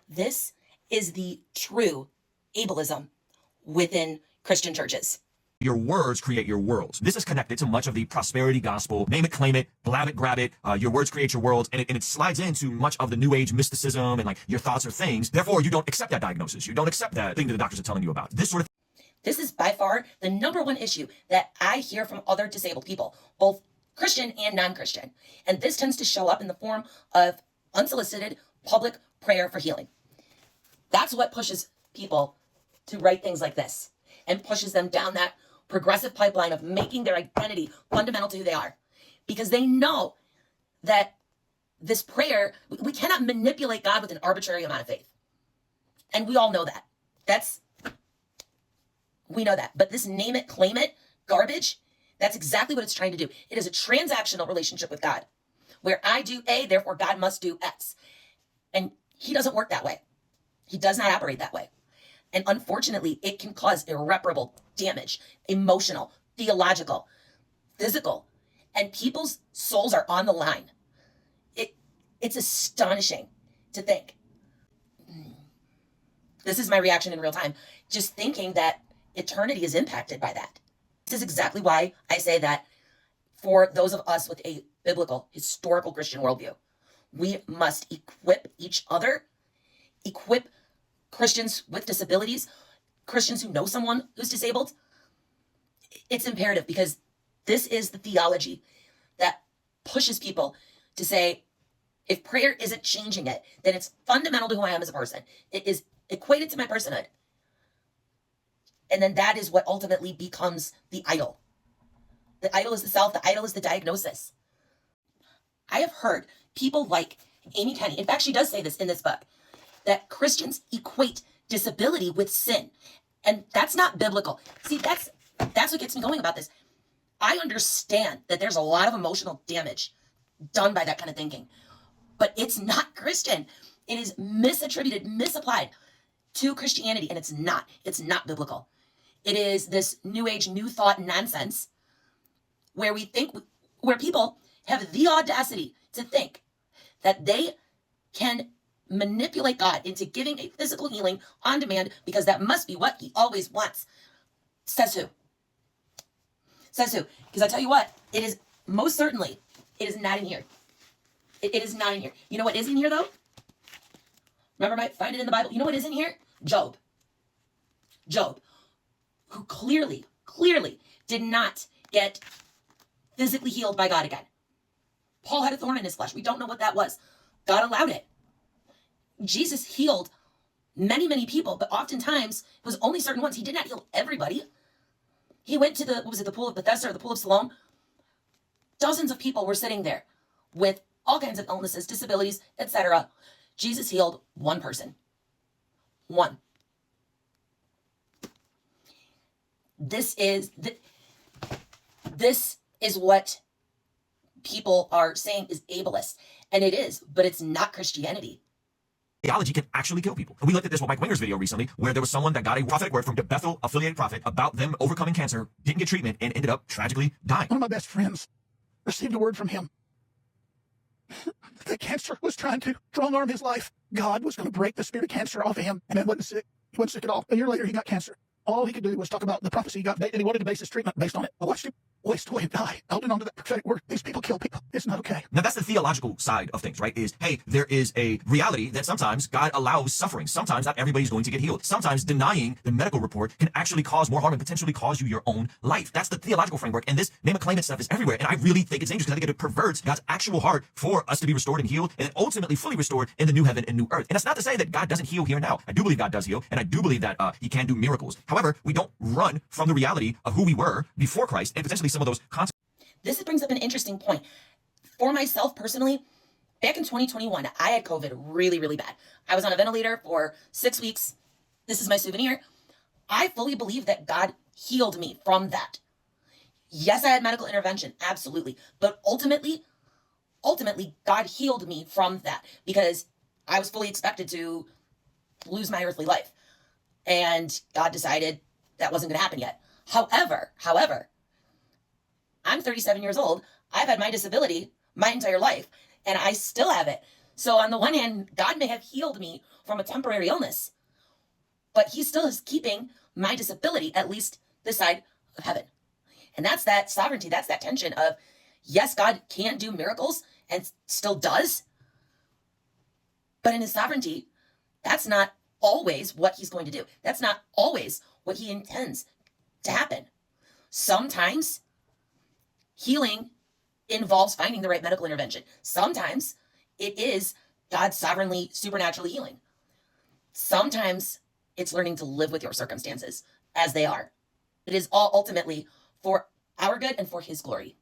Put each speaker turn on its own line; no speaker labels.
This is the true ableism within Christian churches.
Your words create your worlds. This is connected to much of the prosperity gospel. Name it, claim it, blab it, grab it. Your words create your worlds. And it slides into much of the new age mysticism and like your thoughts are things. Therefore, you don't accept that diagnosis. You don't accept that thing that the doctors are telling you about.
This is by far the number one issue that I hear from other disabled people, both Christian and non-Christian. And this tends to show up in the form of unsolicited public prayer for healing. That's what pushes people to write things like this and pushes them down that progressive pipeline of making their identity fundamental to who they are. Because they know that this prayer, we cannot manipulate God with an arbitrary amount of faith. And we all know that. We know that. But this name it, claim it garbage, that's exactly what it's trying to do. It is a transactional relationship with God, where I do A, therefore God must do X. And he doesn't work that way. He does not operate that way. And unfortunately, it can cause irreparable damage, emotional, theological, physical, and people's souls are on the line. It's astonishing to think. This is my reaction in real time, just thinking that eternity is impacted by that. This is exactly why I say that for those of us with a biblical, historical Christian worldview, we must equip each other, equip Christians with disabilities, Christians who know someone who's disabled. It's imperative because this is the theology that pushes people to say, if prayer isn't changing it, then it's fundamental to who I am as a person. It is equated to my personhood. And then that is what ultimately becomes the idol. The idol is the self, the idol is the diagnosis. I have heard people like Amy Kenny, in fact, she does say this in this book, that Christians equate disability with sin. And that's not biblical. See, that's what gets me going about this. I understand that there's a lot of emotional damage done by that kind of thinking, but it's not Christian. It is misattributed, misapplied to Christianity, and it's not biblical. It is this new age, new thought nonsense where people have the audacity to think that they can manipulate God into giving a physical healing on demand because that must be what he always wants. Says who? Because I tell you what, it is most certainly, it is not in here. It is not in here. You know what is in here though? Remember, find it in the Bible. You know what is in here? Job, who clearly did not get physically healed by God again. Paul had a thorn in his flesh. We don't know what that was. God allowed it. Jesus healed many people, but oftentimes it was only certain ones. He did not heal everybody. He went to the pool of Bethesda or the pool of Siloam. Dozens of people were sitting there with all kinds of illnesses, disabilities, etc. Jesus healed one person. One. This is what people are saying is ableist, and it is, but it's not Christianity.
Theology can actually kill people. And we looked at this with Mike Winger's video recently, where there was someone that got a prophetic word from the Bethel affiliated prophet about them overcoming cancer, didn't get treatment, and ended up tragically dying.
One of my best friends received a word from him that cancer was trying to strong-arm his life. God was going to break the spirit of cancer off of him, and man wasn't sick. He wasn't sick at all. A year later, he got cancer. All he could do was talk about the prophecy he got, and he wanted to base his treatment based on it. I watched him waste away and die, holding on to that prophetic word. These people kill people. It's not okay.
Now, that's the theological side of things, right? Is, hey, there is a reality that sometimes God allows suffering. Sometimes not everybody's going to get healed. Sometimes denying the medical report can actually cause more harm and potentially cause you your own life. That's the theological framework. And this name it, claim it stuff is everywhere. And I really think it's dangerous because I think it perverts God's actual heart for us to be restored and healed and ultimately fully restored in the new heaven and new earth. And that's not to say that God doesn't heal here and now. I do believe God does heal, and I do believe that he can do miracles. However, we don't run from the reality of who we were before Christ and potentially some of those consequences.
This brings up an interesting point. For myself personally, back in 2021, I had COVID really bad. I was on a ventilator for 6 weeks. This is my souvenir. I fully believe that God healed me from that. Yes, I had medical intervention, absolutely. But ultimately, God healed me from that because I was fully expected to lose my earthly life. And God decided that wasn't going to happen yet. However, I'm 37 years old. I've had my disability my entire life, and I still have it. So on the one hand, God may have healed me from a temporary illness, but he still is keeping my disability at least this side of heaven. And that's that sovereignty. That's that tension of, yes, God can do miracles and still does. But in his sovereignty, that's not always what he's going to do. That's not always what he intends to happen. Sometimes healing involves finding the right medical intervention. Sometimes it is God sovereignly, supernaturally healing. Sometimes it's learning to live with your circumstances as they are. It is all ultimately for our good and for his glory.